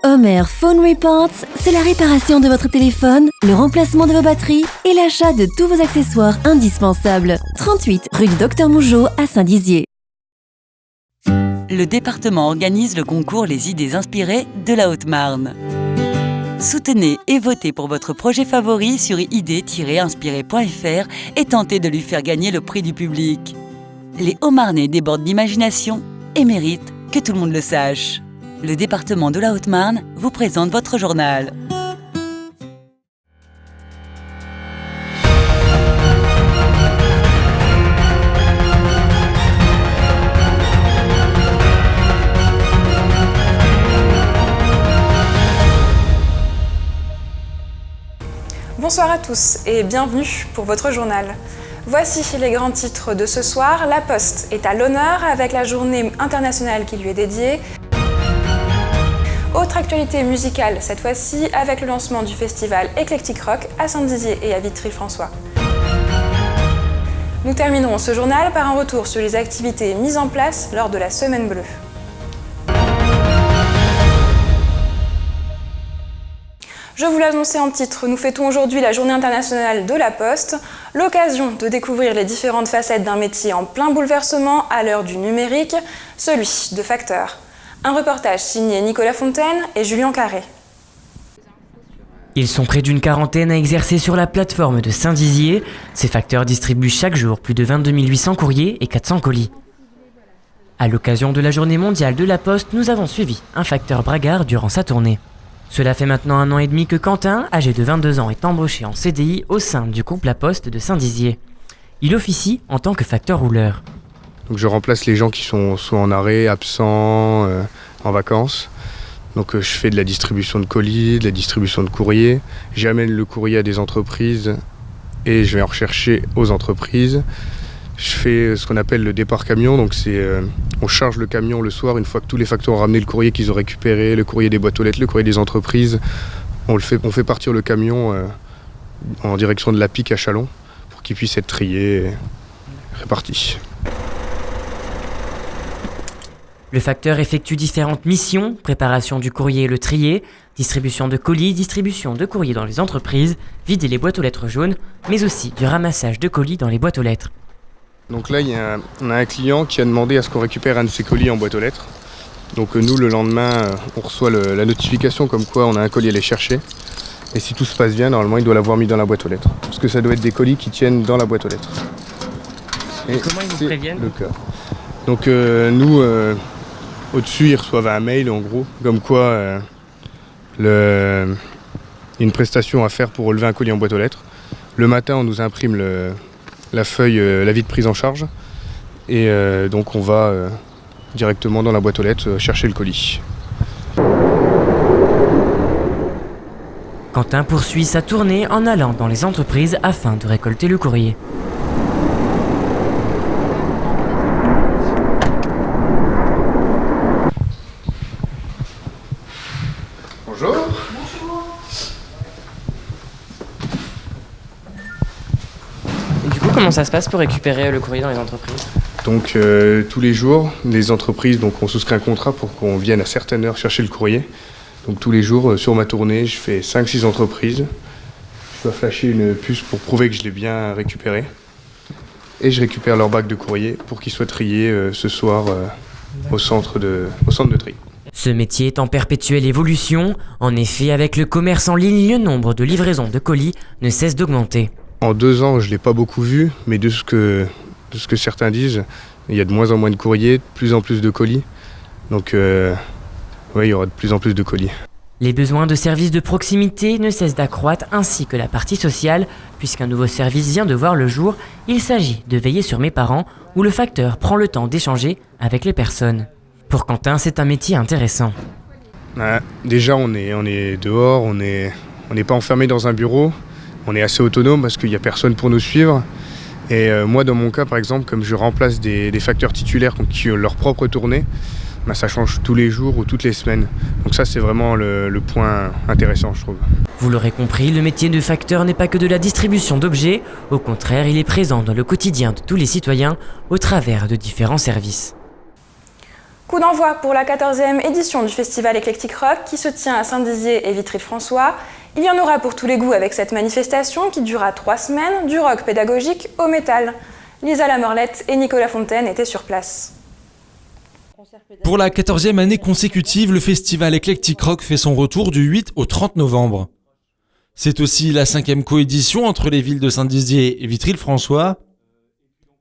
Homer Phone Reports, c'est la réparation de votre téléphone, le remplacement de vos batteries et l'achat de tous vos accessoires indispensables. 38 rue du Docteur Mougeot à Saint-Dizier. Le département organise le concours Les idées inspirées de la Haute-Marne. Soutenez et votez pour votre projet favori sur idées-inspirées.fr et tentez de lui faire gagner le prix du public. Les Hauts-Marnais débordent d'imagination et méritent que tout le monde le sache. Le département de la Haute-Marne vous présente votre journal. Bonsoir à tous et bienvenue pour votre journal. Voici les grands titres de ce soir. La Poste est à l'honneur avec la journée internationale qui lui est dédiée. Autre actualité musicale cette fois-ci avec le lancement du festival Eclectic Rock à Saint-Dizier et à Vitry-François. Nous terminerons ce journal par un retour sur les activités mises en place lors de la Semaine Bleue. Je vous l'ai annoncé en titre, nous fêtons aujourd'hui la Journée internationale de la Poste, l'occasion de découvrir les différentes facettes d'un métier en plein bouleversement à l'heure du numérique, celui de facteur. Un reportage signé Nicolas Fontaine et Julien Carré. Ils sont près d'une quarantaine à exercer sur la plateforme de Saint-Dizier. Ces facteurs distribuent chaque jour plus de 22 800 courriers et 400 colis. À l'occasion de la Journée mondiale de la Poste, nous avons suivi un facteur bragard durant sa tournée. Cela fait maintenant 1 an et demi que Quentin, âgé de 22 ans, est embauché en CDI au sein du groupe La Poste de Saint-Dizier. Il officie en tant que facteur rouleur. Donc je remplace les gens qui sont soit en arrêt, absents, en vacances. Donc je fais de la distribution de colis, de la distribution de courrier. J'amène le courrier à des entreprises et je vais en rechercher aux entreprises. Je fais ce qu'on appelle le départ camion, donc on charge le camion le soir une fois que tous les facteurs ont ramené le courrier qu'ils ont récupéré, le courrier des boîtes aux lettres, le courrier des entreprises. On fait partir le camion en direction de la Pique à Chalon pour qu'il puisse être trié et réparti. Le facteur effectue différentes missions, préparation du courrier et le trier, distribution de colis, distribution de courrier dans les entreprises, vider les boîtes aux lettres jaunes, mais aussi du ramassage de colis dans les boîtes aux lettres. Donc là, on a un client qui a demandé à ce qu'on récupère un de ses colis en boîte aux lettres. Donc nous, le lendemain, on reçoit la notification comme quoi on a un colis à aller chercher. Et si tout se passe bien, normalement, il doit l'avoir mis dans la boîte aux lettres. Parce que ça doit être des colis qui tiennent dans la boîte aux lettres. Et comment ils vous préviennent ? Le cas. Donc nous, au-dessus, ils reçoivent un mail, en gros, comme quoi il y a une prestation à faire pour relever un colis en boîte aux lettres. Le matin, on nous imprime la feuille, l'avis de prise en charge. Et donc on va directement dans la boîte aux lettres chercher le colis. Quentin poursuit sa tournée en allant dans les entreprises afin de récolter le courrier. Bonjour. Comment ça se passe pour récupérer le courrier dans les entreprises ? Donc tous les jours, les entreprises ont souscrit un contrat pour qu'on vienne à certaines heures chercher le courrier. Donc tous les jours, sur ma tournée, je fais 5-6 entreprises. Je dois flasher une puce pour prouver que je l'ai bien récupéré. Et je récupère leur bac de courrier pour qu'ils soient triés ce soir au centre de tri. Ce métier est en perpétuelle évolution. En effet, avec le commerce en ligne, le nombre de livraisons de colis ne cesse d'augmenter. En 2 ans, je ne l'ai pas beaucoup vu, mais de ce que certains disent, il y a de moins en moins de courriers, de plus en plus de colis. Donc, il y aura de plus en plus de colis. Les besoins de services de proximité ne cessent d'accroître, ainsi que la partie sociale, puisqu'un nouveau service vient de voir le jour. Il s'agit de veiller sur mes parents, où le facteur prend le temps d'échanger avec les personnes. Pour Quentin, c'est un métier intéressant. Déjà, on est dehors, on n'est pas enfermé dans un bureau. On est assez autonome parce qu'il n'y a personne pour nous suivre. Et moi, dans mon cas, par exemple, comme je remplace des facteurs titulaires qui ont leur propre tournée, ça change tous les jours ou toutes les semaines. Donc ça, c'est vraiment le point intéressant, je trouve. Vous l'aurez compris, le métier de facteur n'est pas que de la distribution d'objets. Au contraire, il est présent dans le quotidien de tous les citoyens au travers de différents services. Coup d'envoi pour la 14e édition du Festival Eclectic Rock qui se tient à Saint-Dizier et Vitry-le-François. Il y en aura pour tous les goûts avec cette manifestation qui durera 3 semaines, du rock pédagogique au métal. Lisa Lamorlette et Nicolas Fontaine étaient sur place. Pour la 14e année consécutive, le festival Eclectic Rock fait son retour du 8 au 30 novembre. C'est aussi la 5e coédition entre les villes de Saint-Dizier et Vitry-le-François.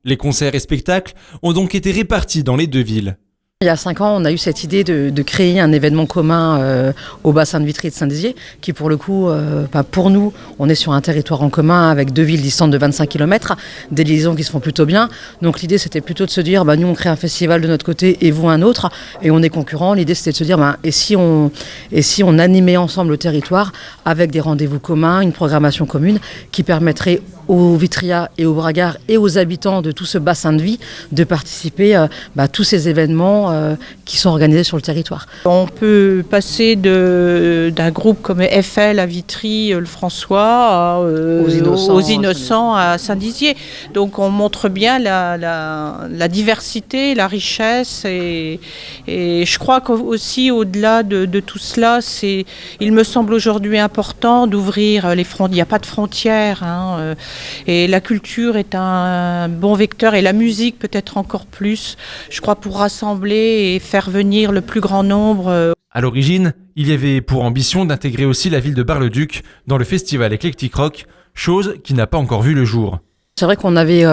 Les concerts et spectacles ont donc été répartis dans les 2 villes. Il y a 5 ans, on a eu cette idée de créer un événement commun au bassin de Vitry et de Saint-Dizier, qui pour le coup, pour nous, on est sur un territoire en commun avec 2 villes distantes de 25 km, des liaisons qui se font plutôt bien. Donc l'idée, c'était plutôt de se dire, nous on crée un festival de notre côté et vous un autre, et on est concurrents. L'idée, c'était de se dire, et si on animait ensemble le territoire avec des rendez-vous communs, une programmation commune qui permettrait aux Vitrias et aux Bragards et aux habitants de tout ce bassin de vie de participer à tous ces événements qui sont organisés sur le territoire. On peut passer d'un groupe comme FL à Vitry, le François, aux Innocents à Saint-Dizier. Donc on montre bien la diversité, la richesse et je crois qu'aussi au-delà de tout cela, il me semble aujourd'hui important d'ouvrir les frontières. Il n'y a pas de frontières. Et la culture est un bon vecteur et la musique peut-être encore plus, je crois, pour rassembler et faire venir le plus grand nombre. À l'origine, il y avait pour ambition d'intégrer aussi la ville de Bar-le-Duc dans le festival Eclectic Rock, chose qui n'a pas encore vu le jour. C'est vrai qu'on avait,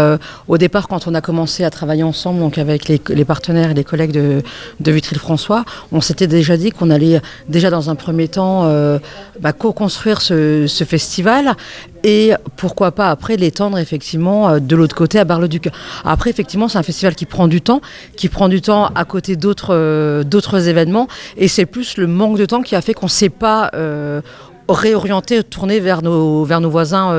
au départ, quand on a commencé à travailler ensemble, donc avec les partenaires et les collègues de Vitry-le-François, on s'était déjà dit qu'on allait déjà dans un premier temps co-construire ce festival et pourquoi pas après l'étendre effectivement de l'autre côté à Bar-le-Duc. Après, effectivement, c'est un festival qui prend du temps à côté d'autres événements et c'est plus le manque de temps qui a fait qu'on ne s'est pas réorienter, tourner vers nos voisins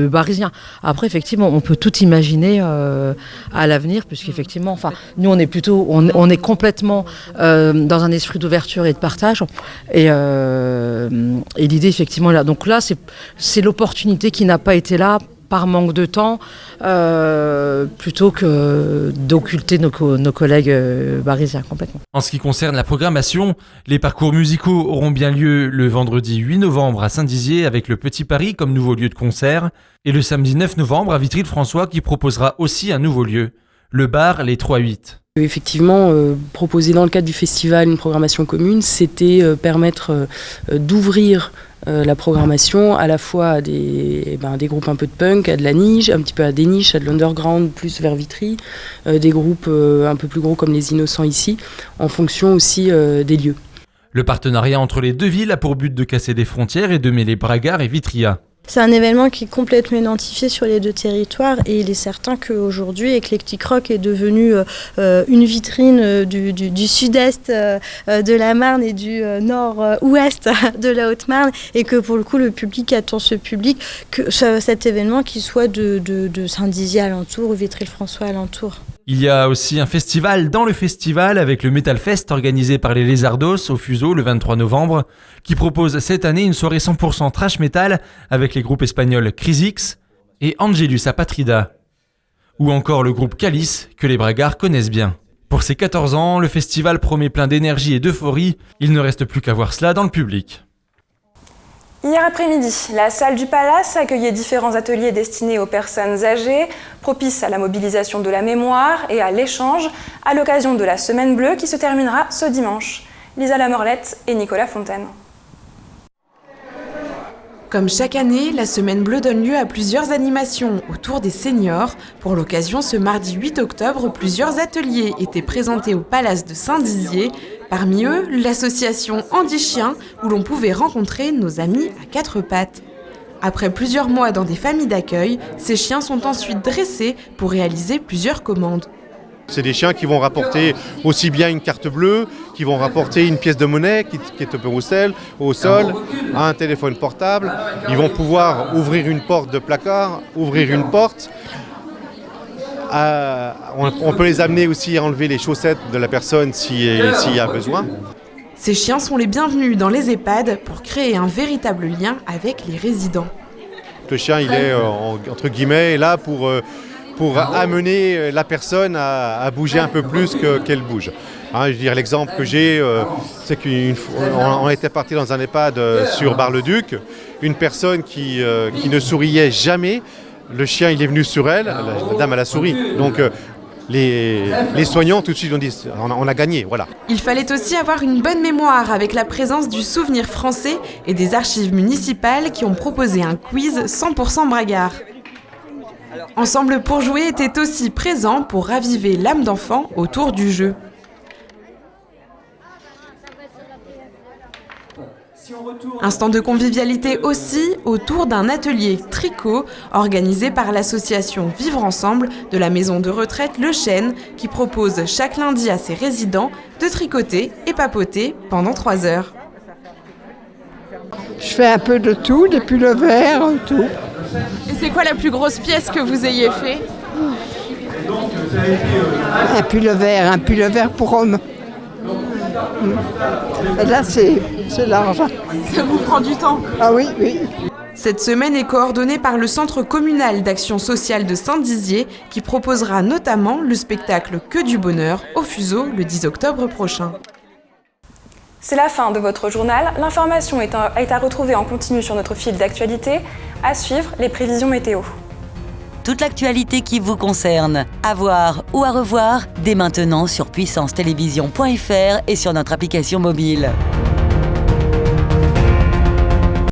parisiens. Après, effectivement, on peut tout imaginer à l'avenir, puisqu'effectivement, nous, on est complètement dans un esprit d'ouverture et de partage. Et l'idée, effectivement, est là. Donc là, c'est l'opportunité qui n'a pas été là par manque de temps, plutôt que d'occulter nos collègues parisiens complètement. En ce qui concerne la programmation, les parcours musicaux auront bien lieu le vendredi 8 novembre à Saint-Dizier avec le Petit Paris comme nouveau lieu de concert et le samedi 9 novembre à Vitry-le-François qui proposera aussi un nouveau lieu, le bar Les 3-8. Effectivement, proposer dans le cadre du festival une programmation commune, c'était permettre d'ouvrir la programmation à la fois à des groupes un peu de punk, à de la niche, un petit peu à des niches, à de l'underground plus vers Vitry, des groupes un peu plus gros comme les Innocents ici, en fonction aussi des lieux. Le partenariat entre les 2 villes a pour but de casser des frontières et de mêler Bragards et Vitria. C'est un événement qui est complètement identifié sur les 2 territoires et il est certain qu'aujourd'hui, Eclectic Rock est devenu une vitrine du sud-est de la Marne et du nord-ouest de la Haute-Marne et que pour le coup, le public attend cet événement qui soit de Saint-Dizier alentour ou Vitry-le-François alentour. Il y a aussi un festival dans le festival avec le Metal Fest organisé par les Lézardos au Fuseau le 23 novembre qui propose cette année une soirée 100% trash metal avec les groupes espagnols Crisix et Angelus Apatrida ou encore le groupe Calice que les Bragards connaissent bien. Pour ses 14 ans, le festival promet plein d'énergie et d'euphorie, il ne reste plus qu'à voir cela dans le public. Hier après-midi, la salle du Palace accueillait différents ateliers destinés aux personnes âgées, propices à la mobilisation de la mémoire et à l'échange, à l'occasion de la Semaine Bleue qui se terminera ce dimanche. Lisa Lamorlette et Nicolas Fontaine. Comme chaque année, la Semaine Bleue donne lieu à plusieurs animations autour des seniors. Pour l'occasion, ce mardi 8 octobre, plusieurs ateliers étaient présentés au Palace de Saint-Dizier. Parmi eux, l'association Andy Chien, où l'on pouvait rencontrer nos amis à 4 pattes. Après plusieurs mois dans des familles d'accueil, ces chiens sont ensuite dressés pour réaliser plusieurs commandes. C'est des chiens qui vont rapporter aussi bien une carte bleue, qui vont rapporter une pièce de monnaie qui est au sol, un téléphone portable. Ils vont pouvoir ouvrir une porte de placard, ouvrir une porte. On peut les amener aussi à enlever les chaussettes de la personne s'il y a besoin. Ces chiens sont les bienvenus dans les EHPAD pour créer un véritable lien avec les résidents. Le chien, il est entre guillemets là pour amener la personne à bouger un peu plus qu'elle bouge. Je veux dire, l'exemple que j'ai, c'est qu'on était parti dans un EHPAD sur Bar-le-Duc, une personne qui ne souriait jamais, le chien il est venu sur elle, la dame elle a souri. Donc les soignants tout de suite ont dit on a gagné, voilà. Il fallait aussi avoir une bonne mémoire avec la présence du Souvenir français et des archives municipales qui ont proposé un quiz 100% bragard. Ensemble pour jouer était aussi présent pour raviver l'âme d'enfant autour du jeu. Instant de convivialité aussi autour d'un atelier tricot organisé par l'association Vivre Ensemble de la maison de retraite Le Chêne qui propose chaque lundi à ses résidents de tricoter et papoter pendant 3 heures. Je fais un peu de tout, des pullovers, tout. Et c'est quoi la plus grosse pièce que vous ayez fait ? Un pullover pour homme. Et là, c'est l'argent. Ça vous prend du temps ? Ah oui, oui. Cette semaine est coordonnée par le Centre communal d'action sociale de Saint-Dizier qui proposera notamment le spectacle Que du bonheur au Fuseau le 10 octobre prochain. C'est la fin de votre journal. L'information est à retrouver en continu sur notre fil d'actualité. À suivre, les prévisions météo. Toute l'actualité qui vous concerne, à voir ou à revoir, dès maintenant sur puissancetélévision.fr et sur notre application mobile.